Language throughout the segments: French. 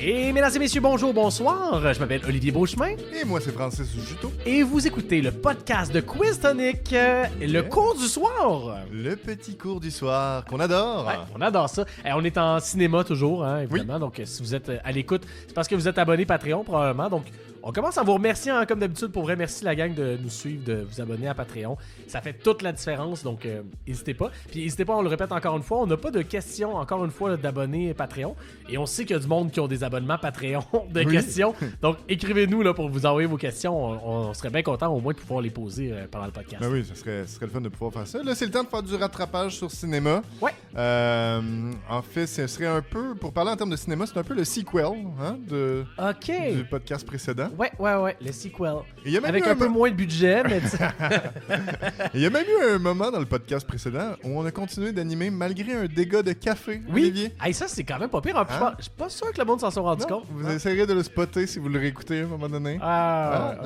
Et mesdames et messieurs, bonjour, bonsoir. Je m'appelle Olivier Beauchemin. Et moi, c'est Francis Juteau. Et vous écoutez le podcast de Quiz Tonic, le cours du soir. Le petit cours du soir qu'on adore. Ouais, on adore ça. On est en cinéma toujours, hein, évidemment. Oui. Donc, si vous êtes à l'écoute, c'est parce que vous êtes abonné Patreon, probablement. Donc, on commence à vous remercier, hein, comme d'habitude. Pour vrai, merci la gang de nous suivre, de vous abonner à Patreon. Ça fait toute la différence, donc n'hésitez pas. Puis n'hésitez pas, on le répète encore une fois, on n'a pas de questions, encore une fois, d'abonnés Patreon. Et on sait qu'il y a du monde qui ont des abonnements Patreon de questions. Donc écrivez-nous là, pour vous envoyer vos questions. On serait bien content au moins de pouvoir les poser pendant le podcast. Ben oui, ce serait le fun de pouvoir faire ça. Là, c'est le temps de faire du rattrapage sur cinéma. Ouais. En fait, ce serait un peu, pour parler en termes de cinéma, c'est un peu le sequel hein, du podcast précédent. Ouais, le sequel. Avec un peu moins de budget, mais... Il y a même eu un moment dans le podcast précédent où on a continué d'animer malgré un dégât de café, oui. Olivier. Hey, ça, c'est quand même pas pire. Hein? Je suis pas sûr que le monde s'en soit rendu compte. Vous essayerez de le spotter si vous le réécoutez à un moment donné. Ouais.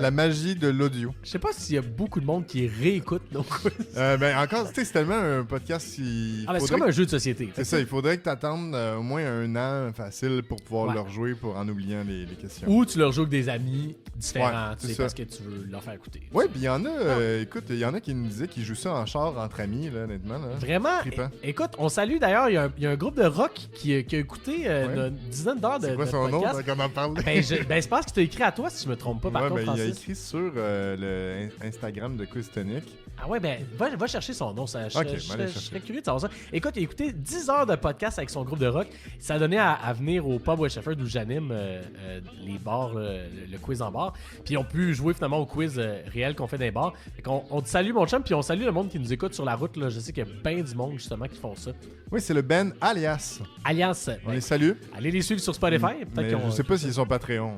La magie de l'audio. Je sais pas s'il y a beaucoup de monde qui réécoute nos quiz. Encore, tu sais, c'est tellement un podcast qui... c'est comme un jeu de société. C'est ça, il faudrait que tu attendes au moins un an facile pour pouvoir leur jouer en oubliant les questions. Ou tu leur joues avec des amis différents, tu sais, parce que tu veux leur faire écouter. Ouais, puis il y en a, écoute, il y en a qui nous disaient qu'ils jouent ça en char entre amis, là, honnêtement. Là. Vraiment? Écoute, on salue d'ailleurs, il y a un groupe de rock qui a écouté une dizaine d'heures de podcast. C'est quoi son nom, qu'on en parle? Je pense qu'il t'a écrit à toi, si je me trompe pas, par contre, Francis. Il a écrit sur le Instagram de Quiz Tonic. Ah ouais, va chercher son nom. Je serais curieux de savoir ça. Écoute, il a écouté 10 heures de podcast avec son groupe de rock. Ça a donné à venir au pub West Shefford où j'anime les bars, le quiz en bar. Puis on peut jouer finalement au quiz réel qu'on fait dans les bars. Fait on te salue, mon chum, puis on salue le monde qui nous écoute sur la route. Là. Je sais qu'il y a bien du monde, justement, qui font ça. Oui, c'est le band Alias. On les salue. Allez les suivre sur Spotify. Je sais pas s'ils sont Patreon.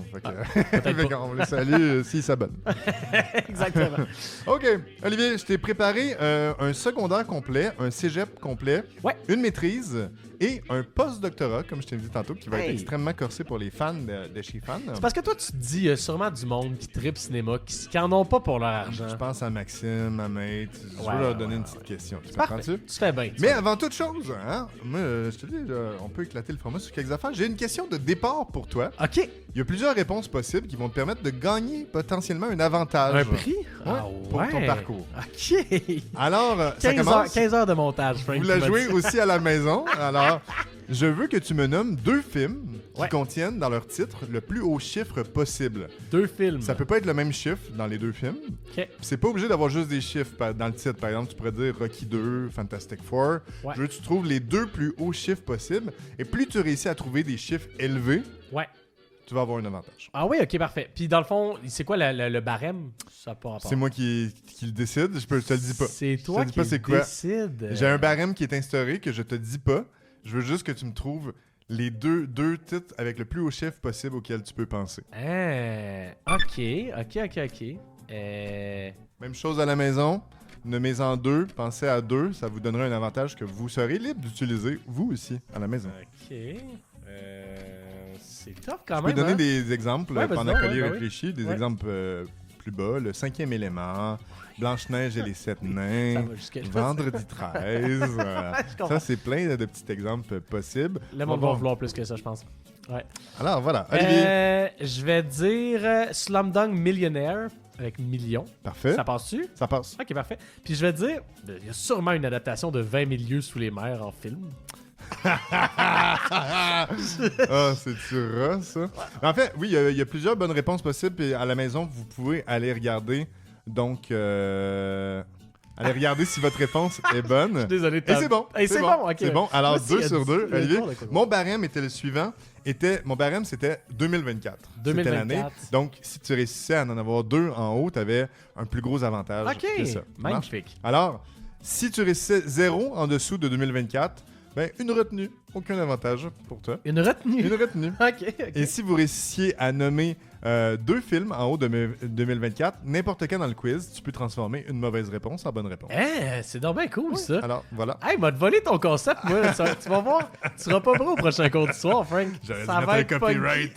On les salue s'ils s'abonnent. Exactement. OK. Olivier, je t'ai préparé un secondaire complet, un cégep complet, une maîtrise et un post-doctorat, comme je t'ai dit tantôt, qui va être extrêmement corsé pour les fans de chez Fans. C'est parce que toi, tu te dis sûrement du monde qui tripe cinéma, qui en ont pas pour leur argent. Je pense à Maxime, à Mate. Je veux leur donner une petite question. Tu comprends-tu? Tu fais bien. Mais avant toute chose, hein, moi, je te dis, on peut éclater le format sur quelques affaires. J'ai une question de départ pour toi. OK. Il y a plusieurs réponses possibles qui vont te permettre de gagner potentiellement un avantage. Un prix? Pour ton parcours. OK. Alors, 15 heures de montage, Frank. Vous la jouez aussi à la maison. Alors, je veux que tu me nommes 2 films qui contiennent dans leur titre le plus haut chiffre possible. 2 films. Ça peut pas être le même chiffre dans les 2 films. OK. C'est pas obligé d'avoir juste des chiffres dans le titre. Par exemple, tu pourrais dire Rocky 2, Fantastic Four. Je veux que tu trouves les 2 plus hauts chiffres possibles. Et plus tu réussis à trouver des chiffres élevés, tu vas avoir un avantage. Ah oui, ok, parfait. Puis dans le fond, c'est quoi le barème? Ça n'a pas rapport. C'est moi qui le décide, je te le dis pas. C'est toi qui le décide. J'ai un barème qui est instauré que je te dis pas. Je veux juste que tu me trouves les deux titres avec le plus haut chiffre possible auquel tu peux penser. Ok. Même chose à la maison. Nommez-en 2, pensez à 2, ça vous donnera un avantage que vous serez libre d'utiliser, vous aussi, à la maison. Ok. C'est top quand même. Je peux donner des exemples pendant qu'Oli réfléchit, des Ouais. exemples plus bas. Le 5e élément, Blanche-Neige et les 7 nains, Vendredi 13. Ça, c'est plein de petits exemples possibles. Le monde va vouloir plus que ça, je pense. Ouais. Alors, voilà. Olivier. Je vais dire Slumdog Millionaire avec millions. Parfait. Ça passe-tu? Ça passe. Ok, parfait. Puis je vais dire, il y a sûrement une adaptation de 20 000 lieues sous les mers en film. C'est-tu ras, ça? En fait, oui, il y a plusieurs bonnes réponses possibles. Puis à la maison, vous pouvez aller regarder. Donc, allez regarder si votre réponse est bonne. Je suis désolé de Et c'est bon. C'est bon, ok. C'est bon. Alors, 2 sur 2. Olivier, mon barème était le suivant. Mon barème, c'était 2024. C'était l'année. Donc, si tu réussissais à en avoir 2 en haut, tu avais un plus gros avantage que ça. Magnifique. Alors, si tu réussissais 0 en dessous de 2024, une retenue. Aucun avantage pour toi. Une retenue? Une retenue. OK. Et si vous réussissiez à nommer 2 films en haut de 2024, n'importe quand dans le quiz, tu peux transformer une mauvaise réponse en bonne réponse. C'est donc bien cool, ça. Alors, voilà. Hey, m'a volé ton concept, moi. Tu vas voir. Tu seras pas prêt au prochain cours du soir, Frank. Ça va être copyright.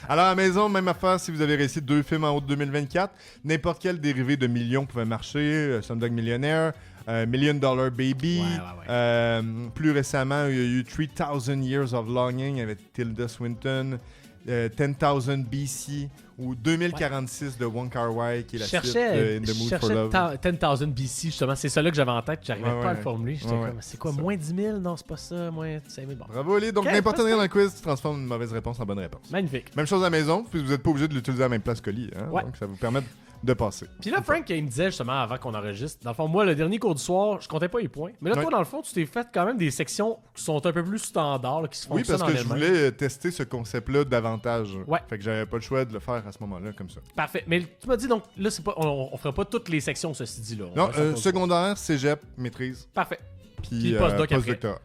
Alors, à la maison, même affaire, si vous avez réussi 2 films en haut de 2024, n'importe quel dérivé de millions pouvait marcher. Slumdog Millionnaire, Million Dollar Baby. Ouais. Plus récemment, il y a eu 3000 Years of Longing avec Tilda Swinton. 10,000 BC ou 2046 de Wong Kar-wai qui est la suite de In the Mood for Love. Je cherchais 10,000 BC justement, c'est ça là que j'avais en tête, j'arrivais pas à le formuler. J'étais comme, c'est quoi, ça. moins 10 000? Non, c'est pas ça, moins 5 000. Bon. Bravo Ali, donc n'importe rien dans le quiz, tu transformes une mauvaise réponse en bonne réponse. Magnifique. Même chose à la maison, puis vous n'êtes pas obligé de l'utiliser à la même place que Lee, hein? Donc ça vous permet de passer. Puis là, Frank, il me disait justement avant qu'on enregistre, dans le fond, moi, le dernier cours du soir, je comptais pas les points. Mais là, toi, dans le fond, tu t'es fait quand même des sections qui sont un peu plus standards, là, qui se font Oui, parce que je voulais tester ce concept-là davantage. Fait que j'avais pas le choix de le faire à ce moment-là, comme ça. Parfait. Mais tu m'as dit, donc, là, c'est pas, on fera pas toutes les sections, ceci dit, là. Non, secondaire, cégep, maîtrise. Parfait. Puis postdoctorat.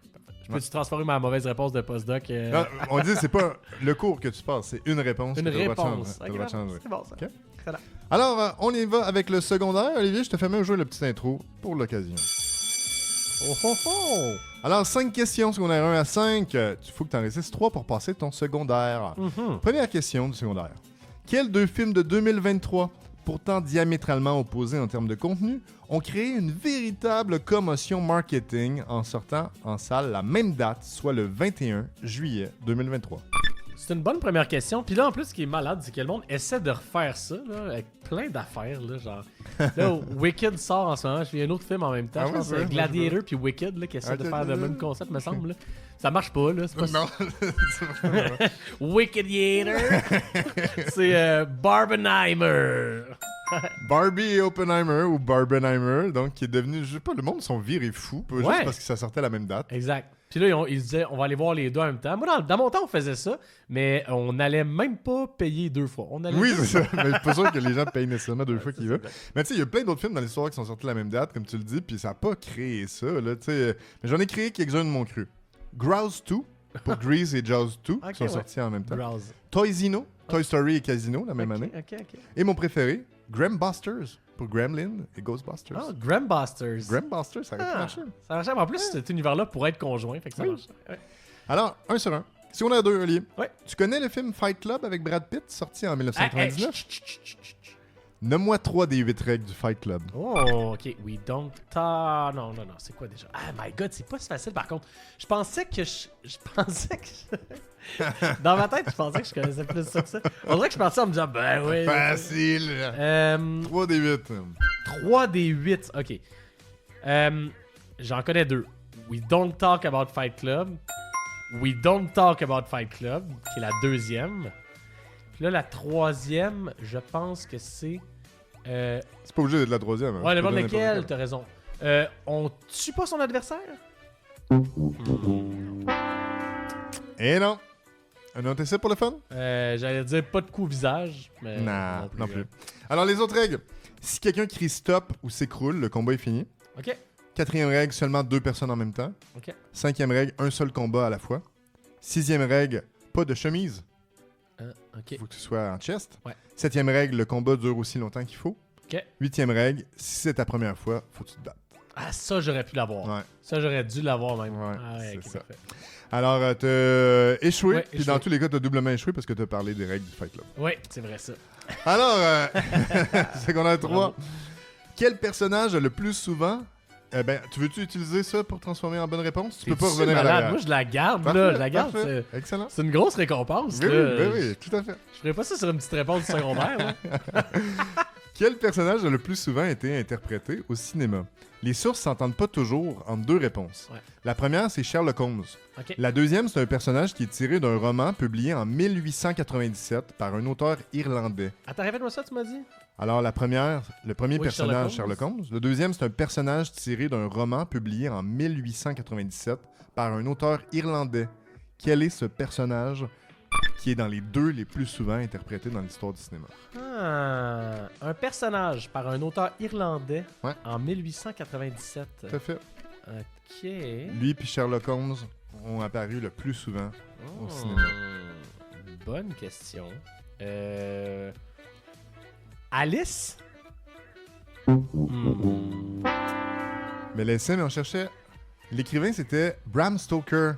Peux-tu transformer ma mauvaise réponse de postdoc? Non, on dit c'est pas le cours que tu passes, c'est une réponse. Une réponse. C'est bon ça. Okay. Alors, on y va avec le secondaire. Olivier, je te fais même jouer le petit intro pour l'occasion. Oh. Alors, 5 questions, secondaire 1 à 5. Il faut que tu en réussisses 3 pour passer ton secondaire. Première question du secondaire. Quels 2 films de 2023, pourtant diamétralement opposés en termes de contenu, ont créé une véritable commotion marketing en sortant en salle la même date, soit le 21 juillet 2023? C'est une bonne première question. Puis là, en plus, ce qui est malade, c'est que le monde essaie de refaire ça, là, avec plein d'affaires, là, genre... Là, Wicked sort en ce moment. Je vis un autre film en même temps. Je pense que c'est Gladiator puis Wicked, là, qui essaie de faire le même concept, me semble. Là. Ça marche pas, là. C'est pas non. Wickediator. C'est Barbenheimer. Barbie et Oppenheimer, ou Barbenheimer, donc qui est devenu... Je sais pas, le monde sont virés fous, juste parce que ça sortait à la même date. Exact. Puis là, ils disaient, on va aller voir les deux en même temps. Moi, dans mon temps, on faisait ça, mais on n'allait même pas payer 2 fois. Oui, c'est ça. Mais c'est pas sûr que les gens payent nécessairement 2 fois qu'ils veulent. Mais tu sais, il y a plein d'autres films dans l'histoire qui sont sortis à la même date, comme tu le dis, puis ça n'a pas créé ça. Là, mais j'en ai créé quelques-uns de mon cru. Grouse 2, pour Grease et Jaws 2, qui sont sortis en même temps. Grouse. Toysino, Toy Story et Casino, la même année. Et mon préféré, Grambusters, pour Gremlin et Ghostbusters. Ah, Grambusters. Grambusters, ça aurait pu marcher. Ça marchait, mais en plus, cet univers-là pourrait être conjoint, fait que ça marche. Ouais. Alors, 1 sur 1. Si on a 2, Olivier. Ouais. Tu connais le film Fight Club avec Brad Pitt, sorti en 1999? Nomme-moi 3 des 8 règles du Fight Club. Oh, ok. We don't talk. Non, c'est quoi déjà? Ah, my God, c'est pas si facile par contre. Je pensais que je pensais que. Dans ma tête, je pensais que je connaissais plus ça que ça. On dirait que je pensais en me disant, ben oui. Facile. 3 des 8. 3 des 8, ok. J'en connais 2. We don't talk about Fight Club. We don't talk about Fight Club, qui est la deuxième. Puis là, la troisième, je pense que c'est. C'est pas obligé d'être la troisième. Hein. Ouais, le bon lequel, t'as raison. On tue pas son adversaire? Eh non. Un autre essai pour le fun? J'allais dire pas de coup au visage, mais non plus. Alors, les autres règles. Si quelqu'un crie stop ou s'écroule, le combat est fini. OK. 4e règle, seulement 2 personnes en même temps. OK. 5e règle, un seul combat à la fois. 6e règle, pas de chemise. OK. Il faut que tu sois en chest. Ouais. 7e règle, le combat dure aussi longtemps qu'il faut. OK. 8e règle, si c'est ta première fois, faut que tu te battes. Ah, ça, j'aurais pu l'avoir. Ouais. Ça, j'aurais dû l'avoir même. Ouais, ah ouais, c'est ça. Parfait. Alors, t'as échoué. Ouais, puis dans tous les cas, t'as doublement échoué parce que t'as parlé des règles du Fight Club. Oui, c'est vrai ça. Alors, secondaire 3. Quel personnage a le plus souvent... tu veux-tu utiliser ça pour transformer en bonne réponse? Tu peux pas revenir à l'arrière. Moi, je la garde, parfait, là. Je la garde. Parfait. Excellent. C'est une grosse récompense. Oui, là. oui, tout à fait. Je ferais pas ça sur une petite réponse du secondaire. Là. Quel personnage a le plus souvent été interprété au cinéma? Les sources s'entendent pas toujours entre 2 réponses. Ouais. La première, c'est Sherlock Holmes. Okay. La deuxième, c'est un personnage qui est tiré d'un roman publié en 1897 par un auteur irlandais. Attends, répète-moi ça, tu m'as dit? Alors, la première, le premier personnage, Sherlock Holmes. Le deuxième, c'est un personnage tiré d'un roman publié en 1897 par un auteur irlandais. Quel est ce personnage qui est dans les 2 les plus souvent interprétés dans l'histoire du cinéma? Ah, un personnage par un auteur irlandais en 1897. Tout à fait. OK. Lui et Sherlock Holmes ont apparu le plus souvent au cinéma. Bonne question. Alice? Mais l'essai, mais on cherchait... L'écrivain, c'était Bram Stoker,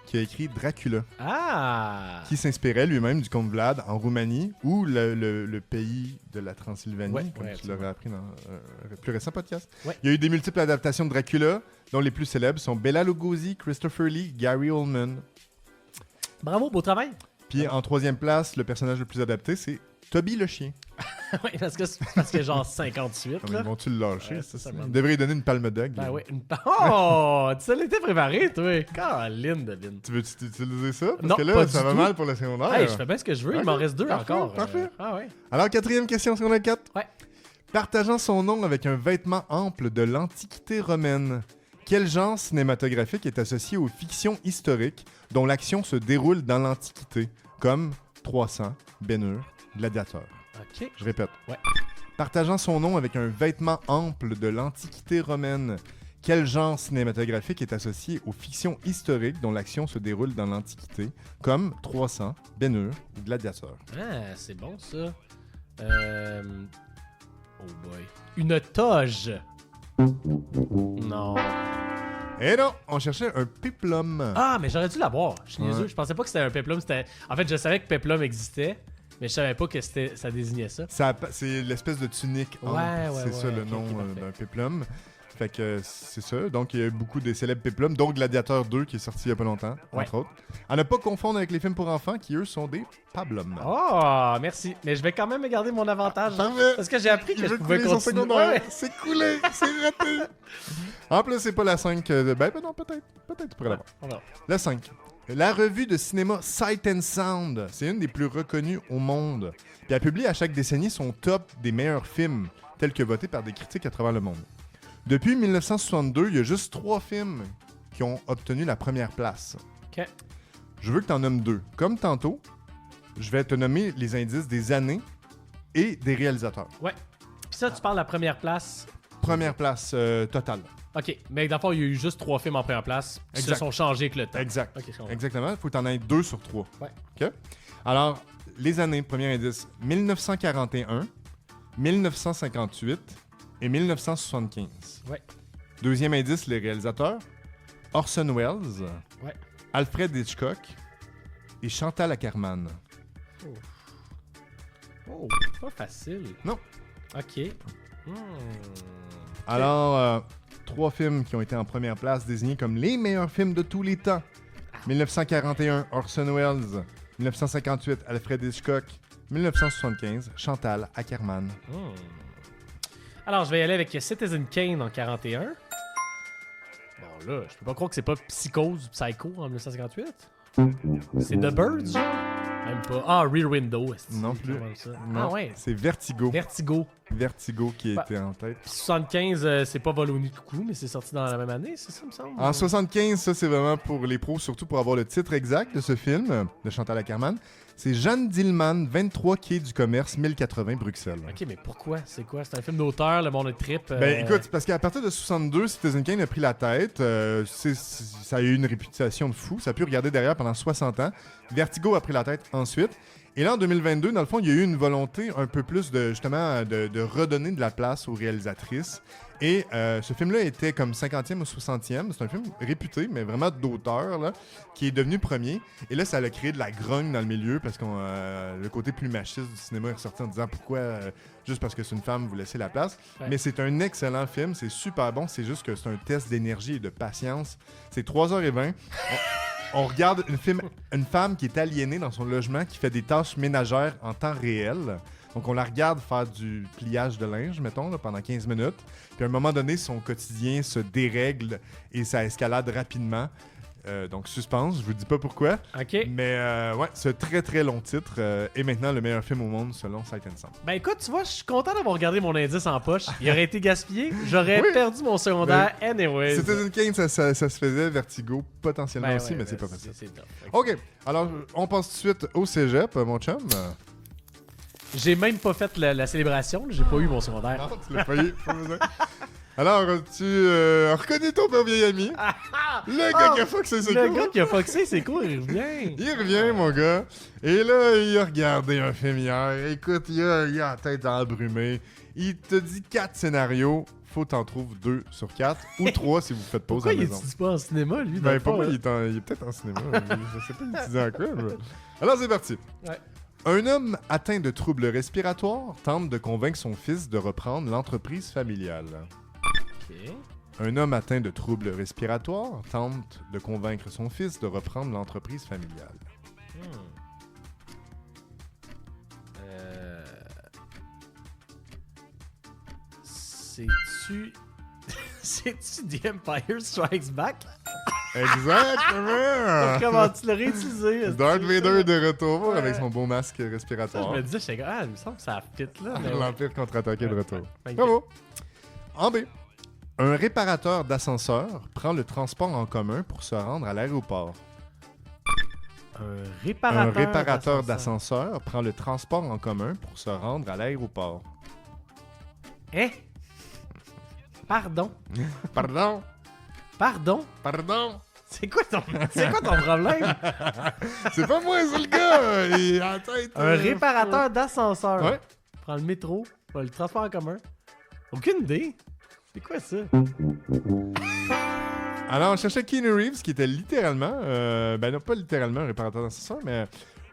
qui a écrit Dracula. Ah! Qui s'inspirait lui-même du comte Vlad en Roumanie ou le pays de la Transylvanie, comme tu l'aurais appris dans un plus récent podcast. Ouais. Il y a eu des multiples adaptations de Dracula, dont les plus célèbres sont Bela Lugosi, Christopher Lee, Gary Oldman. Bravo, beau travail! Puis en troisième place, le personnage le plus adapté, c'est Toby le chien. Oui, parce que genre 58. Ils vont-tu le lâcher? Ouais, Ils devraient lui donner une palme d'œil. Ben oui, Oh! Tu l'étais préparé, toi! Caroline de Lynn. Tu veux-tu utiliser ça? Parce Non, que là, pas ça du va tout. mal pour le secondaire. Hey, je fais bien ce que je veux, il m'en reste 2 parfait, encore. Parfait. Ah ouais. Alors, quatrième question, secondaire 4. Ouais. Partageant son nom avec un vêtement ample de l'Antiquité romaine, quel genre cinématographique est associé aux fictions historiques dont l'action se déroule dans l'Antiquité, comme 300, Ben-Hur, Gladiateur? OK. Je répète. Ouais. Partageant son nom avec un vêtement ample de l'Antiquité romaine, quel genre cinématographique est associé aux fictions historiques dont l'action se déroule dans l'Antiquité, comme 300, Ben-Hur, Gladiateur? Ah, c'est bon, ça. Oh boy. Une toge. Non. Eh non, on cherchait un péplum. Ah, mais j'aurais dû l'avoir. Je suis niaiseux. Ouais. Je pensais pas que c'était un péplum. En fait, je savais que péplum existait, mais je savais pas que ça désignait ça. C'est l'espèce de tunique. Ouais, ample. ouais, C'est ça ouais, le ok, nom ok, parfait. d'un péplum. Fait que c'est ça. Donc, il y a beaucoup de célèbres péplums, dont Gladiateur 2 qui est sorti il y a pas longtemps, Ouais. entre autres. À ne pas confondre avec les films pour enfants qui, eux, sont des pablums. Oh, merci. Mais je vais quand même garder mon avantage. Parfait. Parce que j'ai appris que Il je veut pouvais couler son continuer. secondaire. Ouais. C'est coulé, c'est raté. En plus, c'est pas la 5. Ben non, peut-être. Peut-être tu pourrais l'avoir. On verra. La 5. La revue de cinéma Sight and Sound, c'est une des plus reconnues au monde. Puis elle publie à chaque décennie son top des meilleurs films, tels que votés par des critiques à travers le monde. Depuis 1962, il y a juste 3 films qui ont obtenu la première place. OK. Je veux que tu en nommes 2. Comme tantôt, je vais te nommer les indices des années et des réalisateurs. Ouais. Puis ça, tu parles de la première place. Première place totale. OK. Mais d'abord, il y a eu juste 3 films en première place qui se Exact. sont changés avec le temps. Exact. OK, je comprends. Exactement. Il faut que tu en aies 2 sur 3. Ouais. OK? Alors, les années, premier indice, 1941, 1958 et 1975. Ouais. Deuxième indice, les réalisateurs, Orson Welles, Ouais. Alfred Hitchcock et Chantal Akerman. Oh, pas facile. Non. OK. Alors, 3 films qui ont été en première place désignés comme les meilleurs films de tous les temps. 1941, Orson Welles. 1958, Alfred Hitchcock. 1975, Chantal Akerman. Alors, je vais y aller avec Citizen Kane en 41. Bon, là, je peux pas croire que c'est pas Psychose ou Psycho en 1958. C'est The Birds, genre? Même pas. Ah, Rear Window. Non plus. Ça. Non, Ah ouais. c'est Vertigo. Vertigo. Vertigo qui Bah, était en tête. Puis 75, c'est pas Vol au nid de coucou, mais c'est sorti dans la même année, c'est ça, me semble? En 75, ça c'est vraiment pour les pros, surtout pour avoir le titre exact de ce film de Chantal Akerman. C'est Jeanne Dillman, 23 quai du commerce, 1080 Bruxelles. Ok, mais pourquoi? C'est quoi? C'est un film d'auteur, le monde trip? Ben écoute, c'est parce qu'à partir de 62, Citizen Kane a pris la tête. Ça a eu une réputation de fou. Ça a pu regarder derrière pendant 60 ans. Vertigo a pris la tête ensuite. Et là, en 2022, dans le fond, il y a eu une volonté un peu plus de, justement, de redonner de la place aux réalisatrices. Et ce film-là était comme 50e ou 60e. C'est un film réputé, mais vraiment d'auteur, là, qui est devenu premier. Et là, ça a créé de la grogne dans le milieu parce que le côté plus machiste du cinéma est ressorti en disant pourquoi, juste parce que c'est une femme, vous laissez la place. Ouais. Mais c'est un excellent film, c'est super bon. C'est juste que c'est un test d'énergie et de patience. C'est 3h20. On regarde une femme qui est aliénée dans son logement, qui fait des tâches ménagères en temps réel. Donc, on la regarde faire du pliage de linge, mettons, là, pendant 15 minutes. Puis, à un moment donné, son quotidien se dérègle et ça escalade rapidement. Donc, suspense, je vous dis pas pourquoi. Ok. Mais, ouais, ce très, très long titre est maintenant le meilleur film au monde, selon Sight and Sound. Ben écoute, tu vois, je suis content d'avoir gardé mon indice en poche. Il aurait été gaspillé. J'aurais Oui. perdu mon secondaire anyways. Citizen Kane, ça se faisait. Vertigo, potentiellement aussi, mais c'est pas facile. C'est top. OK, alors, on passe tout de suite au cégep, mon chum. J'ai même pas fait la célébration. J'ai pas eu mon secondaire. Non, tu l'as pas eu, pas besoin. Alors, tu reconnais ton vieil ami. Le gars qui a foxé, c'est Le cool. gars qui a foxé, c'est cool, il revient. Il revient, mon gars. Et là, il a regardé un film hier. Écoute, il a la tête embrumée. Il te dit 4 scénarios. faut t'en trouver 2 sur 4 ou 3 si vous faites pause Pourquoi à la il maison. étudie pas en cinéma, lui? Ben, pourquoi il est peut-être en cinéma. Je sais pas, il étudie en quoi. Mais... Alors, c'est parti. Ouais. Un homme atteint de troubles respiratoires tente de convaincre son fils de reprendre l'entreprise familiale. OK. Un homme atteint de troubles respiratoires tente de convaincre son fils de reprendre l'entreprise familiale. C'est-tu... C'est-tu The Empire Strikes Back? Exactement! Comment tu l'as réutilisé? Darth Vader de retour Ouais. avec son beau masque Ça, je respiratoire. me disais, j'étais comme, il me semble que ça fit là. Mais ouais. L'Empire contre-attaqué de retour. Ouais. Bravo! En B. Un réparateur d'ascenseur prend le transport en commun pour se rendre à l'aéroport. Un Un réparateur, réparateur d'ascenseur prend le transport en commun pour se rendre à l'aéroport. Hein? Pardon? Pardon? Pardon? Pardon? C'est quoi ton problème? C'est pas moi, c'est le gars! Il est en tête. Un réparateur d'ascenseur. Ouais. Prend le métro, prend le transport en commun. Aucune idée. C'est quoi ça? Alors, on cherchait Keanu Reeves, qui était littéralement, ben non, pas littéralement un réparateur d'ascenseur, mais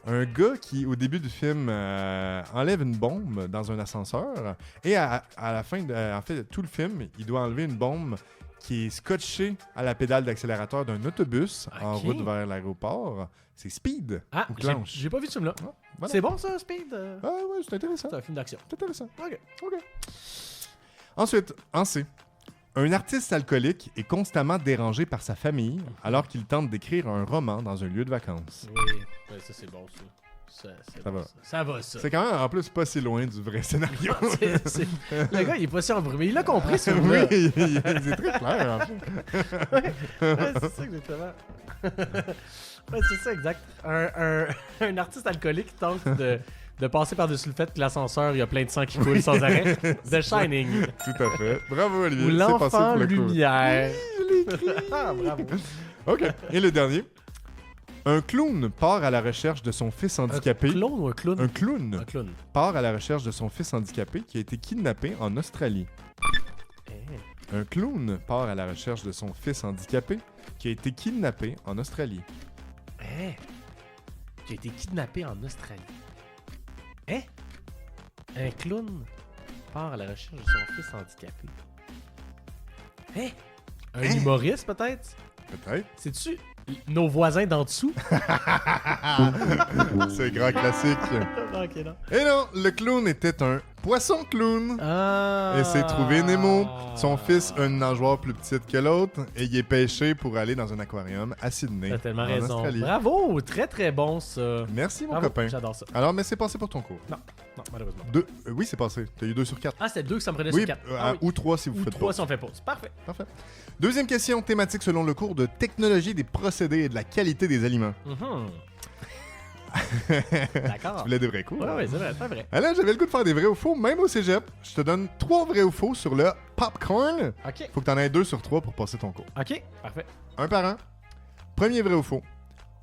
un gars qui, au début du film, enlève une bombe dans un ascenseur. Et à la fin, en fait, de tout le film, il doit enlever une bombe qui est scotchée à la pédale d'accélérateur d'un autobus en Ok. route vers l'aéroport. C'est Speed. Ah, ou Clanche. j'ai pas vu ce film-là. Voilà. C'est bon ça, Speed? Ah ouais, c'est intéressant. C'est un film d'action. C'est intéressant. Ok. OK. Ensuite, en C. Un artiste alcoolique est constamment dérangé par sa famille alors qu'il tente d'écrire un roman dans un lieu de vacances. Oui, ouais, ça c'est bon ça. C'est Ça bon, va. Ça va ça. C'est quand même, en plus, pas si loin du vrai scénario. Le gars, il est pas si embrumé. Il l'a compris, ce Oui, film-là. c'est très clair, en fait. Ouais, c'est ça, exactement. Ouais, c'est ça, exact. Un artiste alcoolique tente de passer par-dessus le fait que l'ascenseur, il y a plein de sang qui coule sans arrêt. The Shining. Tout à fait. Bravo, Olivier. Ou C'est passé l'enfant pour le coup. lumière. Ah, bravo. OK. Et le dernier. Un clown part à la recherche de son fils handicapé. Un clown ou un clown? Un clown Un clown. part à la recherche de son fils handicapé qui a été kidnappé en Australie. Eh. Un clown part à la recherche de son fils handicapé qui a été kidnappé en Australie. Eh. Qui a été kidnappé en Australie. Eh? Un clown part à la recherche de son fils handicapé. Eh? Un humoriste, peut-être? Peut-être. C'est-tu nos voisins d'en dessous? C'est grand classique. Ok, non. Et non, le clown était un poisson clown. Ah. Et c'est trouvé Nemo. Son fils a une nageoire plus petite que l'autre et il est pêché pour aller dans un aquarium à Sydney. T'as tellement en raison. Australie. Bravo! Très très bon ça. Merci mon Bravo, copain. J'adore ça. Alors, mais c'est passé pour ton cours. Non, malheureusement. Oui, c'est passé. T'as eu 2 sur 4. Ah, c'était 2 que ça me prenait Oui, sur 4. ou 3 si vous Ou faites 3 pause. si on fait pause. Parfait. Parfait. Deuxième question thématique selon le cours de technologie des procédés et de la qualité des aliments. Mhm. Tu D'accord. voulais des vrais cours? Ouais, ouais, c'est vrai, c'est vrai. Alors, j'avais le goût de faire des vrais ou faux, même au cégep. Je te donne 3 vrais ou faux sur le popcorn. Ok. Faut que t'en aies 2 sur 3 pour passer ton cours. Ok, parfait. Un par un. Premier vrai ou faux.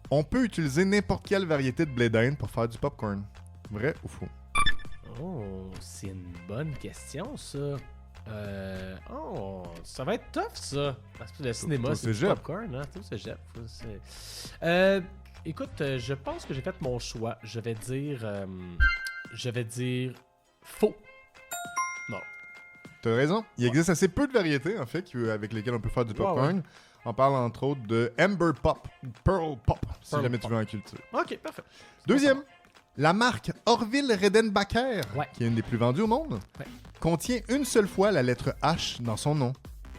On peut utiliser n'importe quelle variété de blé d'Inde pour faire du popcorn. Vrai ou faux? Oh, c'est une bonne question ça. Oh, ça va être tough ça. Parce que le cinéma, au c'est du cégep. popcorn, hein. C'est au cégep. Écoute, je pense que j'ai fait mon choix. Je vais dire faux. Non. T'as raison. Il existe assez peu de variétés, en fait, avec lesquelles on peut faire du popcorn. Ouais. On parle entre autres de Amber Pop, Pearl Pop, si Pearl jamais Pop. tu veux en culture. Ok, parfait. Deuxième, la marque Orville Redenbacher, Ouais. qui est une des plus vendues au monde, Ouais. contient une seule fois la lettre H dans son nom.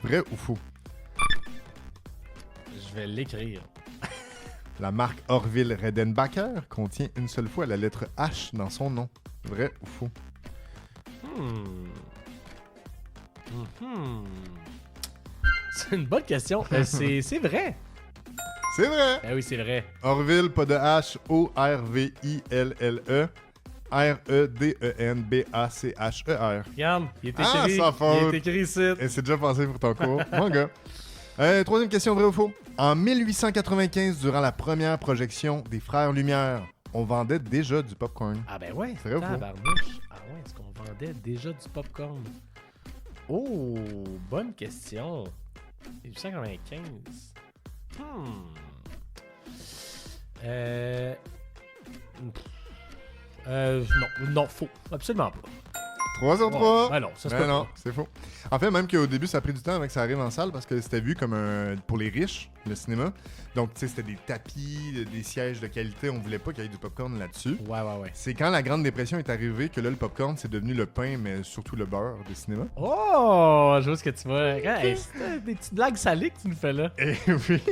Vrai ou faux? Je vais l'écrire. La marque Orville Redenbacher contient une seule fois la lettre H dans son nom. Vrai ou faux? C'est une bonne question. C'est vrai. C'est vrai! Ben oui, c'est vrai. Orville, pas de H, O-R-V-I-L-L-E, R-E-D-E-N-B-A-C-H-E-R. Regarde, il est Ah, écrit. sans faute. Il est écrit ici. Et c'est déjà passé pour ton cours. Mon gars. Troisième question, vrai ou faux? En 1895, durant la première projection des Frères Lumière, on vendait déjà du popcorn. Ah ben ouais. C'est vrai ou faux? Tabarnouche. Ah ouais, est-ce qu'on vendait déjà du popcorn? Oh, bonne question. 1895. Non, faux. Absolument pas. 3 sur 3. Ben non, ça se peut non, pas. c'est faux. En fait, même qu'au début, ça a pris du temps avant que ça arrive en salle parce que c'était vu comme pour les riches, le cinéma. Donc, tu sais, c'était des tapis, des sièges de qualité. On voulait pas qu'il y ait du popcorn là-dessus. Ouais. C'est quand la Grande Dépression est arrivée que là, le popcorn, c'est devenu le pain, mais surtout le beurre du cinéma. Oh, je vois ce que tu vois. Hey, c'est des petites blagues salées que tu nous fais là. Et oui.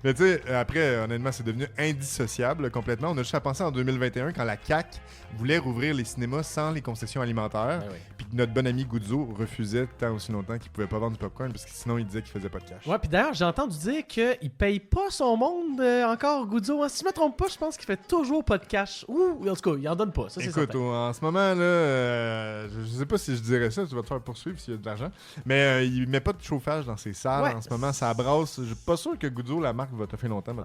Mais tu sais, après, honnêtement, c'est devenu indissociable complètement. On a juste à penser en 2021 quand la CAQ voulait rouvrir les cinémas sans les concessions alimentaires. Oui. Puis que notre bon ami Goudzo refusait tant aussi longtemps qu'il pouvait pas vendre du popcorn parce que sinon il disait qu'il faisait pas de cash. Ouais, puis d'ailleurs, j'ai entendu dire qu'il paye pas son monde encore, Goudzo. Hein. Si je me trompe pas, je pense qu'il fait toujours pas de cash. Ou, en tout cas, il en donne pas. Ça, c'est Écoute, certain. en ce moment, là, je sais pas si je dirais ça, tu vas te faire poursuivre s'il y a de l'argent, mais il met pas de chauffage dans ses salles. Ouais. En ce moment, ça brasse. Je suis pas sûr que Goudzo, la marque, va te faire longtemps.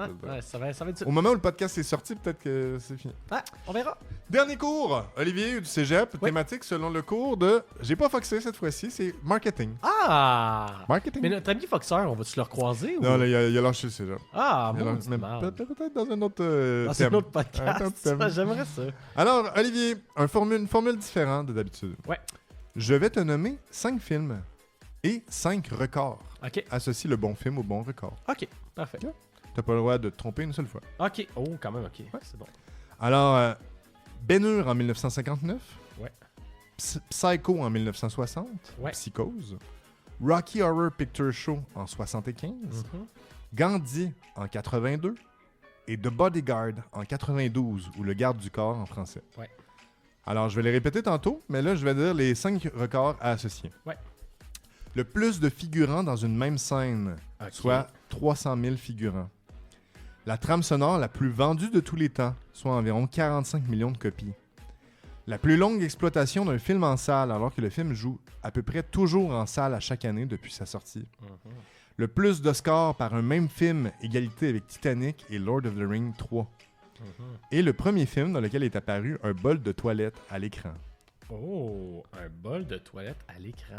Ça va être ça. Au moment où le podcast est sorti, peut-être que c'est fini. Ah, on verra. Dernier cours, Olivier du Cégep, thématique selon le cours de... J'ai pas foxé cette fois-ci, c'est marketing. Ah! Marketing. Mais notre ami Foxer, on va-tu le recroiser? Non, ou... là, il a lâché le Cégep. Ah, Il a bon, lâché- peut-être dans un autre dans thème. un autre podcast. Un autre thème. J'aimerais ça. Alors, Olivier, une formule différente de d'habitude. Ouais. Je vais te nommer 5 films et 5 records. OK. Associe le bon film au bon record. OK. Parfait. T'as pas le droit de te tromper une seule fois. OK. Oh, quand même, OK. C'est bon. Alors, Ben-Hur en 1959. Ouais. Psycho en 1960. Ouais. Psychose. Rocky Horror Picture Show en 75. Gandhi en 82. Et The Bodyguard en 92, ou Le Garde du Corps en français. Ouais. Alors, je vais les répéter tantôt, mais là, je vais dire les 5 records à associer. Ouais. Le plus de figurants dans une même scène, soit 300 000 figurants. La trame sonore la plus vendue de tous les temps, soit environ 45 millions de copies. La plus longue exploitation d'un film en salle, alors que le film joue à peu près toujours en salle à chaque année depuis sa sortie. Le plus d'Oscars par un même film, égalité avec Titanic et Lord of the Rings 3. Et le premier film dans lequel est apparu un bol de toilette à l'écran. Oh, un bol de toilette à l'écran.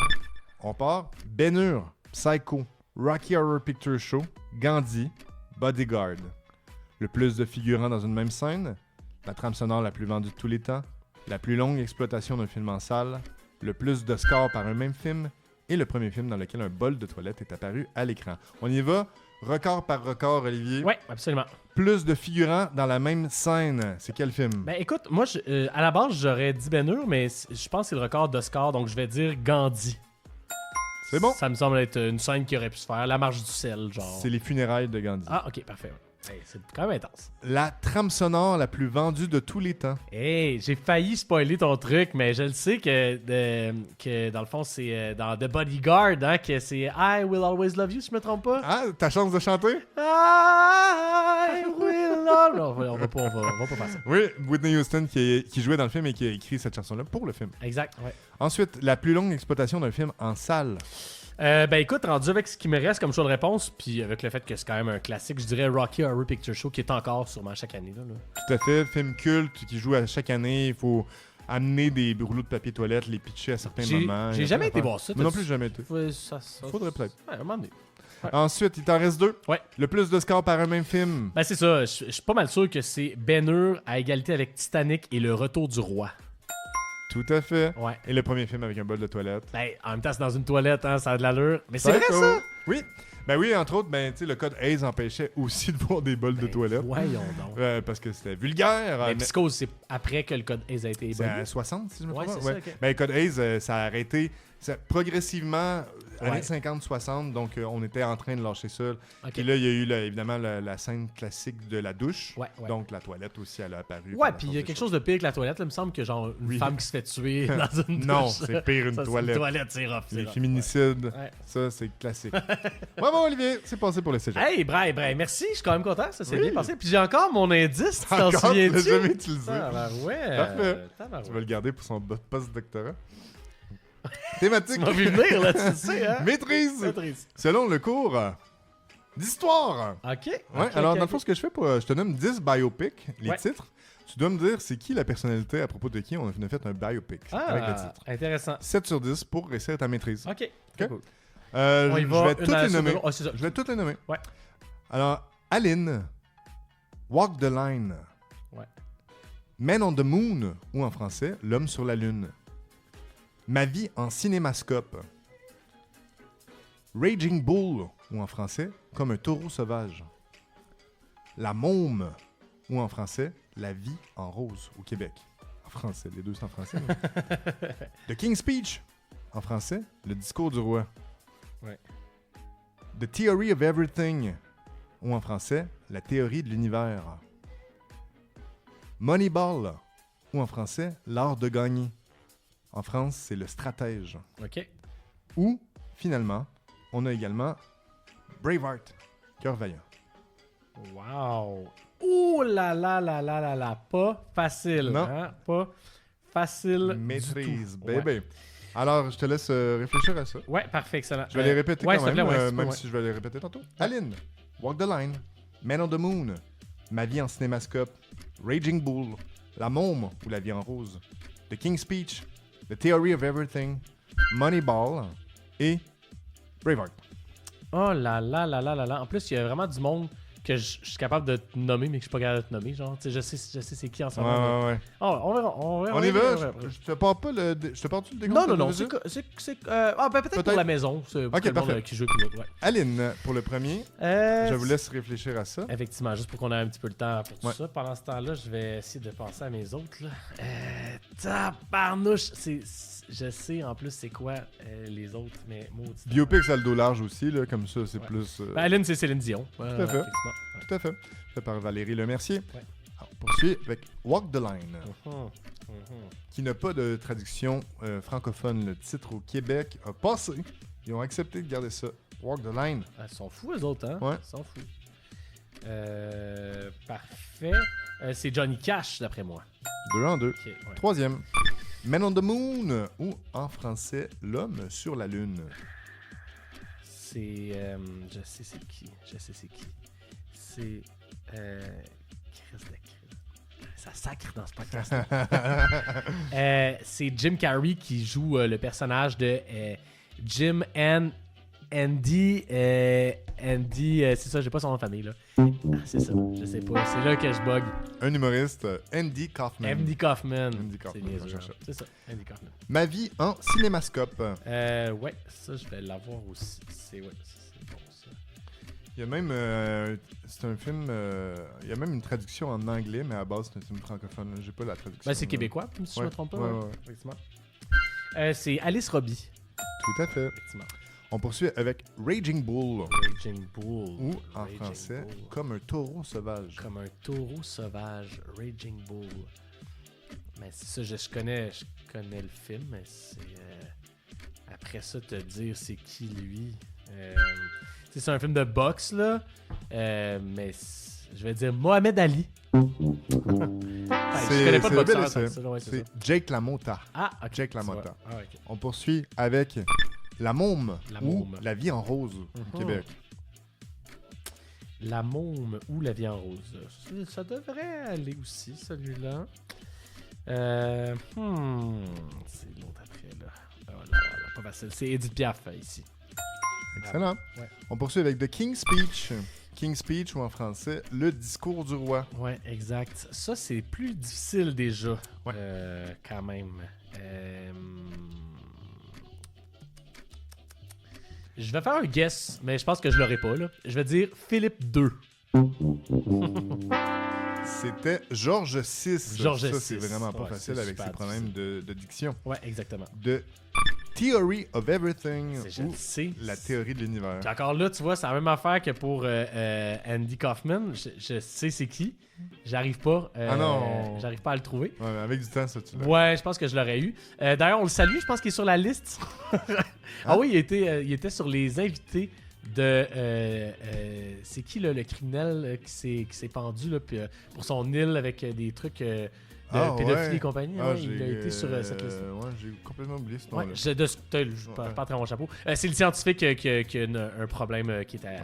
On part Ben-Hur, Psycho, Rocky Horror Picture Show, Gandhi, Bodyguard. Le plus de figurants dans une même scène, la trame sonore la plus vendue de tous les temps, la plus longue exploitation d'un film en salle, le plus d'Oscars par un même film et le premier film dans lequel un bol de toilette est apparu à l'écran. On y va, record par record, Olivier. Oui, absolument. Plus de figurants dans la même scène. C'est quel film? Ben écoute, moi, à la base, j'aurais dit Ben-Hur, mais je pense que c'est le record d'Oscar, donc je vais dire Gandhi. C'est bon? Ça me semble être une scène qui aurait pu se faire. La marche du sel, genre. C'est les funérailles de Gandhi. Ah, ok, parfait. Hey, c'est quand même intense. La trame sonore la plus vendue de tous les temps. Hey, j'ai failli spoiler ton truc, mais je le sais que dans le fond, c'est dans The Bodyguard, hein, que c'est I Will Always Love You, si je me trompe pas. Ah, ta chance de chanter? I will always... Non, on va pas faire ça. Oui, Whitney Houston qui jouait dans le film et qui a écrit cette chanson-là pour le film. Exact, ouais. Ensuite, la plus longue exploitation d'un film en salle. Ben écoute, rendu avec ce qui me reste comme choix de réponse, puis avec le fait que c'est quand même un classique, je dirais Rocky Horror Picture Show qui est encore sûrement chaque année. Là. Tout à fait, film culte qui joue à chaque année. Il faut amener des rouleaux de papier toilette, les pitcher à certains moments. J'ai jamais été voir ça. Moi non plus, jamais été. Faudrait peut-être. Ouais, un moment donné. Ouais. Ensuite, il t'en reste 2. Ouais. Le plus de scores par un même film. Ben c'est ça, je suis pas mal sûr que c'est Ben-Hur à égalité avec Titanic et Le Retour du Roi. Tout à fait. Ouais. Et le premier film avec un bol de toilette. Ben, en même temps, c'est dans une toilette, hein, ça a de l'allure. Mais c'est vrai ça! Oui. Ben oui, entre autres, ben, tu sais, le code Hayes empêchait aussi de voir des bols de toilette. Voyons donc. Parce que c'était vulgaire. Mais Psychose, c'est après que le code Hayes a été c'est établi. à 60, si je me trompe pas. c'est ça, ok. Ben, le code Hayes, ça a arrêté progressivement, années Ouais. 50-60, donc on était en train de lâcher ça. Ok. Et là, il y a eu évidemment la scène classique de la douche. Ouais. Donc la toilette aussi, elle a apparu. Ouais, puis il y a quelque chose de pire que la toilette. Là, il me semble que genre une femme qui se fait tuer dans une douche. Non, c'est pire une Ça, toilette. Une toilette, c'est rough. Les féminicides, Ouais. ça, c'est classique. Bravo, Olivier, c'est passé pour le cégep. Hey, Bray, merci, je suis quand même content, ça s'est Oui. bien passé. Puis j'ai encore mon indice, tu t'en Encore, tu l'as souviens-tu? jamais utilisé. Ouais. Parfait. Tabarouette. Tu vas le garder pour son post-doctorat. Thématique. Tu m'as vu venir, là, tu le sais, hein? Maîtrise. Maîtrise. Selon le cours d'histoire. OK. Ouais, alors dans le fond, ce que je fais, je te nomme 10 biopics, les Ouais. titres, Tu dois me dire c'est qui la personnalité à propos de qui on a fait un biopic avec le titre. Intéressant. 7 sur 10 pour réussir à ta maîtrise. OK. Cool. Je vais toutes les nommer. Je vais toutes les nommer. Ouais. Alors, Aline, Walk the Line. Ouais. Man on the Moon, ou en français, L'homme sur la lune. Ma vie en cinémascope. Raging Bull, ou en français, Comme un taureau sauvage. La môme, ou en français, La vie en rose au Québec. En français, les deux sont en français. The King's Speech, en français, Le discours du roi. Ouais. The Theory of Everything, ou en français, La théorie de l'univers. Moneyball, ou en français, L'art de gagner. En France, c'est Le stratège. OK. Ou, finalement, on a également Braveheart, Cœur vaillant. Wow! Ouh là là là là là là! Pas facile, non. Hein? Pas facile. Maîtrise, du tout. bébé. Ouais. Alors, je te laisse réfléchir à ça. Ouais, parfait, excellent. Je vais les répéter quand même, plaît, même si je vais les répéter tantôt. Aline, Walk the Line, Man on the Moon, Ma vie en cinémascope, Raging Bull, La môme ou La vie en rose, The King's Speech, The Theory of Everything, Moneyball et Braveheart. Oh là là là là là là. En plus, il y a vraiment du monde que je suis capable de te nommer, mais que je suis pas capable de te nommer. Genre, tu sais, je sais c'est qui en ce moment. Ouais. Oh, on verra. On y va? Je te parle pas le... Je te parle-tu le décompte? Non. Peut-être pour la maison. C'est ok, parfait. Qui joue puis l'autre, ouais. Aline, pour le premier, je vous laisse réfléchir à ça. Effectivement, juste pour qu'on ait un petit peu le temps pour tout ça. Pendant ce temps-là, je vais essayer de penser à mes autres. Là. Tabarnouche! Je sais en plus c'est quoi les autres, mais maudit. Biopic, ça a le dos large aussi, là, comme ça, c'est plus... Aline, c'est Céline Dion. Tout à fait. Tout à fait. Fait par Valérie Lemercier. Ouais. Alors, on poursuit avec Walk the Line, qui n'a pas de traduction francophone. Le titre au Québec a passé. Ils ont accepté de garder ça. Walk the Line. Ils sont fous, les autres, hein? Ouais. Ils sont fous. Parfait. C'est Johnny Cash, d'après moi. 2 en 2. Okay, ouais. Troisième. Man on the Moon, ou en français, L'homme sur la lune. C'est... je sais c'est qui. C'est... Christ de Christ. Ça sacre dans ce podcast. C'est Jim Carrey qui joue le personnage de Jim Andy, c'est ça, j'ai pas son nom de famille là. C'est ça, je sais pas, c'est là que je bug. Un humoriste, Andy Kaufman. Andy Kaufman. C'est niaiseux, c'est ça, Andy Kaufman. Ma vie en cinémascope. Ouais, ça je vais l'avoir aussi. C'est bon ça. Il y a même, c'est un film, il y a même une traduction en anglais, mais à base c'est un film francophone. J'ai pas la traduction. Ben, c'est québécois, si je me trompe pas. Ouais. Effectivement. C'est Alice Robbie. Tout à fait. Effectivement. On poursuit avec Raging Bull. Raging Bull. Ou en français, Bull. Comme un taureau sauvage. Comme un taureau sauvage. Raging Bull. Mais c'est ça, je connais le film, mais c'est... après ça, te dire c'est qui lui. C'est un film de boxe, là. Mais je vais dire Mohamed Ali. Je connais pas de boxeur. C'est Jake LaMotta. Ah, ok. Jake LaMotta. Ah, okay. On poursuit avec La môme ou La vie en rose au Québec. La môme ou La vie en rose. Ça devrait aller aussi, celui-là. C'est l'autre après, là. Oh là, pas facile. C'est Edith Piaf, ici. Excellent. Ouais. On poursuit avec The King's Speech. King's Speech ou en français, Le discours du roi. Ouais, exact. Ça, c'est plus difficile déjà. Ouais. Quand même. Je vais faire un guess, mais je pense que je l'aurai pas, là. Je vais dire Philippe II. C'était Georges VI. Georges ça, VI. c'est vraiment pas facile avec ses problèmes de diction. Ouais, exactement. The Theory of Everything ou sais. La théorie de l'univers. Puis encore là, tu vois, c'est la même affaire que pour Andy Kaufman. Je sais c'est qui. J'arrive pas. J'arrive pas à le trouver. Ouais, mais avec du temps, ça, tu l'as. Ouais, je pense que je l'aurais eu. D'ailleurs, on le salue. Je pense qu'il est sur la liste. Ah oui, il était sur les invités de... c'est qui, là, le criminel qui s'est pendu là, pour son île avec des trucs... de pédophilie et compagnie. Il a été sur cette liste. Ouais, j'ai complètement oublié ce nom-là. Ouais, je pas très mon chapeau. C'est le scientifique qui a un problème qui est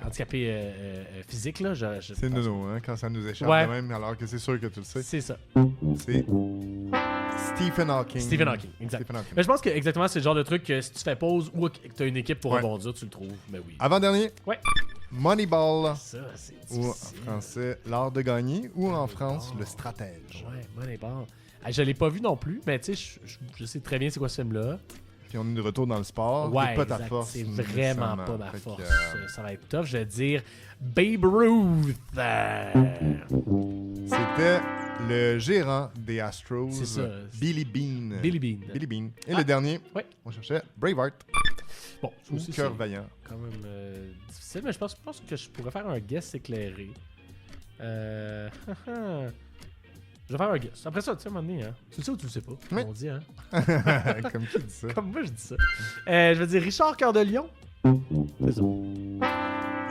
handicapé physique. Là. C'est nono, hein, quand ça nous échappe de même, alors que c'est sûr que tu le sais. C'est ça. C'est Stephen Hawking. Stephen Hawking, exact. Mais je pense que exactement c'est le genre de truc que si tu fais pause ou que tu as une équipe pour rebondir, tu le trouves. Ben oui. Avant-dernier. Ouais. Moneyball. Ça, c'est difficile. Ou en français, l'art de gagner. Ou en France, le stratège. Ouais, Moneyball. Je l'ai pas vu non plus, mais tu sais, je sais très bien c'est quoi ce film-là. Puis on est de retour dans le sport. Ouais, c'est pas ta force. C'est vraiment pas ma force. Ça va être tough. Je vais dire Babe Ruth. C'était le gérant des Astros, c'est ça. Billy Beane. Billy Beane. Billy Beane. Et le dernier, on cherchait Braveheart. Bon, ou Cœur Vaillant. Quand même difficile, mais je pense que je pourrais faire un guess éclairé. Je vais faire un guess. Après ça, tu sais, à un moment donné, hein. Tu le sais ou tu le sais pas? Oui. On dit, hein? Comme qui dit ça? Comme moi, je dis ça. Je vais dire Richard Cœur de Lion. C'est ça.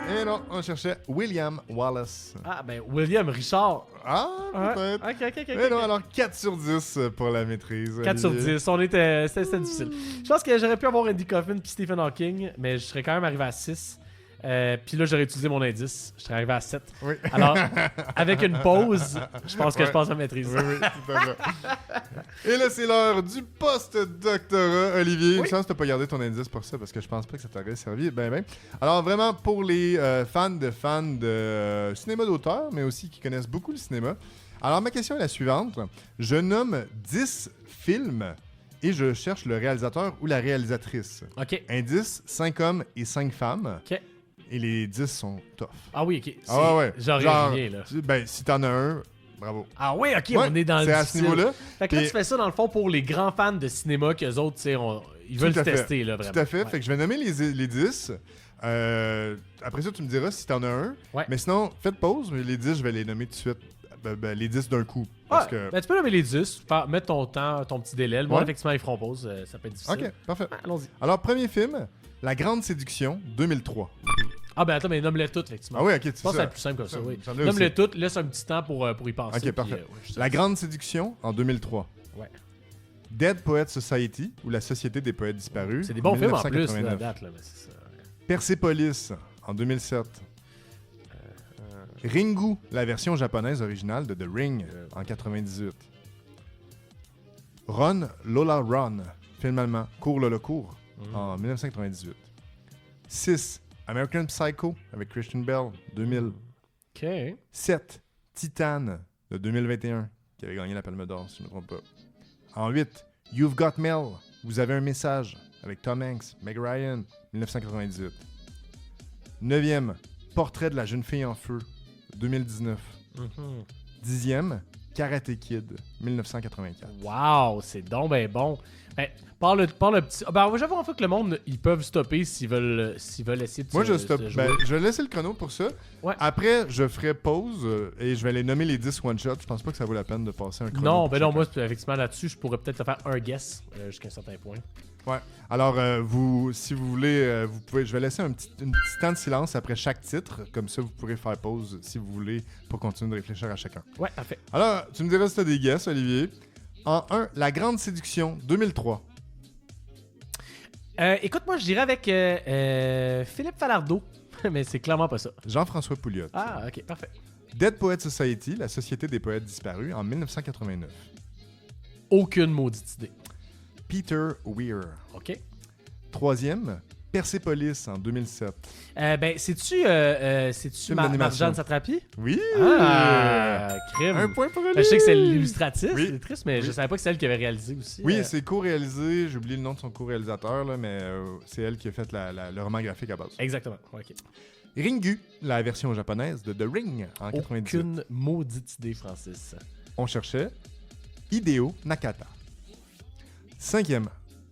Et non, on cherchait William Wallace. Ah, ben, William Richard. Ah, peut-être. Ok. Mais non, alors 4 sur 10 pour la maîtrise. 4 sur 10. C'était difficile. Je pense que j'aurais pu avoir Andy Coffin puis Stephen Hawking, mais je serais quand même arrivé à 6. Puis là, j'aurais utilisé mon indice. Je serais arrivé à 7. Oui. Alors, avec une pause, je pense que je passe à maîtrise. Oui, tout à fait. Et là, c'est l'heure du post-doctorat. Olivier, une chance de pas garder ton indice pour ça, parce que je pense pas que ça t'aurait servi. Ben. Alors, vraiment, pour les fans de cinéma d'auteur, mais aussi qui connaissent beaucoup le cinéma. Alors, ma question est la suivante. Je nomme 10 films et je cherche le réalisateur ou la réalisatrice. OK. Indice, 5 hommes et 5 femmes. OK. Et les 10 sont tough. Ah oui, OK. Ouais. Genre rien, là. Ben, si t'en as un, bravo. Ah oui, OK, on est dans le c'est à ce niveau-là. Fait que là, tu fais ça, dans le fond, pour les grands fans de cinéma qu'eux autres, tu sais, ils veulent se tester, là, vraiment. Tout à fait. Fait que je vais nommer les 10. Après ça, tu me diras si t'en as un. Ouais. Mais sinon, faites pause, mais les 10, je vais les nommer tout de suite. Les 10 d'un coup. Ben, tu peux nommer les 10, mettre ton temps, ton petit délai. Moi, effectivement, ils feront pause. Ça peut être difficile. OK, parfait. Allons-y. Alors, premier film, La Grande Séduction, 2003. Ah ben attends, mais nomme-les toutes, effectivement. Ah oui, OK, c'est ça. Je pense que c'est plus simple comme ça, oui. Nomme-les toutes, laisse un petit temps pour y penser. OK, parfait. La Grande Séduction, en 2003. Ouais. Dead Poets Society, ou La Société des Poètes Disparus. C'est des bons films en plus, la date, là, mais c'est ça. Persepolis, en 2007. Ringu, la version japonaise originale de The Ring, en 98. Run, Lola Run, film allemand, Cours Lola Cours, en 1998. 6. American Psycho, avec Christian Bale, 2000. OK. 7. Titan, de 2021, qui avait gagné la Palme d'Or, si je ne me trompe pas. En 8. You've Got Mail, Vous avez un message, avec Tom Hanks, Meg Ryan, 1998. 9e. Portrait de la jeune fille en feu, 2019. 10e, Karate Kid, 1984. Wow, c'est donc ben bon. Ben, par le petit... Ben, j'avoue en fait que le monde, ils peuvent stopper s'ils veulent essayer de Moi, je stoppe. Je vais laisser le chrono pour ça. Ouais. Après, je ferai pause et je vais les nommer les 10 one-shots. Je pense pas que ça vaut la peine de passer un chrono. Non, ben non, moi, effectivement, là-dessus, je pourrais peut-être te faire un guess jusqu'à un certain point. Ouais. Alors, si vous voulez, vous pouvez. Je vais laisser un petit temps de silence après chaque titre. Comme ça, vous pourrez faire pause si vous voulez pour continuer de réfléchir à chacun. Ouais, parfait. Alors, tu me diras si tu as des guesses, Olivier. En 1, La Grande Séduction, 2003. Écoute, moi, je dirais avec Philippe Falardeau. Mais c'est clairement pas ça. Jean-François Pouliot. Ah, ok, parfait. Dead Poets Society, la Société des Poètes Disparus, en 1989. Aucune maudite idée. Peter Weir. OK. 3e, Persepolis, en 2007. Ben, c'est-tu Marjane Satrapi? Oui! Ah, crime. Un point pour elle. Je sais que c'est l'illustratrice, Oui. c'est triste, mais je savais pas que c'est elle qui avait réalisé aussi. Oui, c'est co-réalisé. J'ai oublié le nom de son co-réalisateur, là, mais c'est elle qui a fait le roman graphique à base. Exactement. OK. Ringu, la version japonaise de The Ring, en 98. Aucune maudite idée, Francis. On cherchait Hideo Nakata. 5e,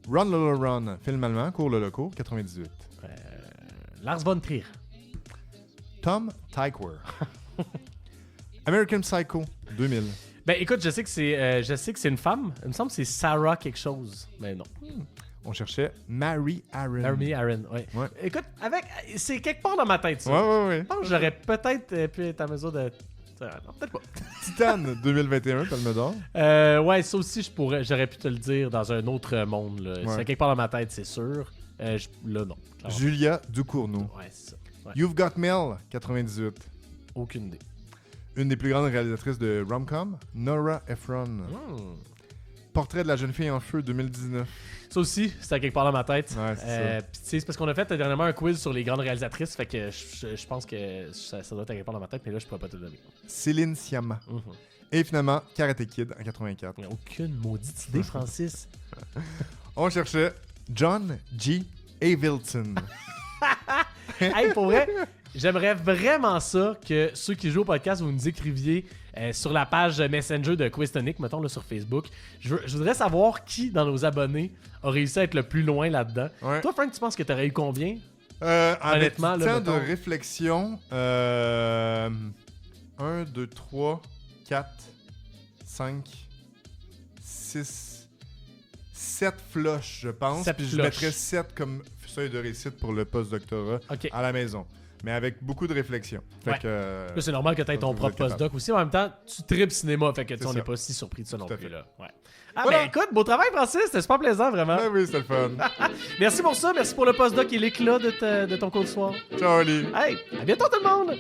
Run Lola Run, film allemand, Cours Lola Cours, 98. Lars von Trier. Tom Tykwer. American Psycho, 2000. Ben écoute, je sais que c'est une femme. Il me semble que c'est Sarah quelque chose. Mais non. On cherchait Mary Aaron. Mary Aaron, ouais. Écoute, c'est quelque part dans ma tête, ça. Ouais. Je pense que j'aurais peut-être pu être à mesure de Non, peut-être pas. Titan 2021, Palme d'Or. Ouais, ça aussi, j'aurais pu te le dire dans un autre monde. Là. Ouais. C'est quelque part dans ma tête, c'est sûr. Là, non. Clairement. Julia Ducournau. Ouais, c'est ça. Ouais. You've Got Mail 98. Aucune idée. Une des plus grandes réalisatrices de rom-com, Nora Ephron. Portrait de la jeune fille en feu 2019. Ça aussi, c'était quelque part dans ma tête. Ouais, c'est ça. Puis tu sais, c'est parce qu'on a fait dernièrement un quiz sur les grandes réalisatrices, fait que je pense que ça doit être quelque part dans ma tête, mais là, je pourrais pas te le donner. Céline Sciamma. Et finalement, Karate Kid en 84. Il n'y a aucune maudite idée, Francis. On cherchait John G. Avildsen. Hey, pour vrai, j'aimerais vraiment ça que ceux qui jouent au podcast, vous nous écriviez sur la page Messenger de Quiztonic, mettons là, sur Facebook. Je voudrais savoir qui dans nos abonnés a réussi à être le plus loin là-dedans. Ouais. Toi, Frank, tu penses que tu aurais eu combien? Honnêtement, là, temps mettons. de réflexion, 1, 2, 3, 4, 5, 6, 7 flushs, je pense. 7 Puis je flushs. mettrais 7 comme seuil de réussite pour le post-doctorat Ok. à la maison. Mais avec beaucoup de réflexion. Fait Ouais. que, Là, c'est normal que tu aies ton vous propre êtes capable. postdoc aussi. En même temps, tu tripes cinéma, fait que C'est on ça. n'est pas si surpris de ça non Tout à plus. fait. Là. Ouais. Ah, Voilà. ben écoute, beau travail, Francis. C'était super plaisant, vraiment. Ben oui, c'était le fun. Merci pour ça. Merci pour le postdoc et l'éclat de ton cours de soir. Ciao, Ali. Hey, à bientôt tout le monde!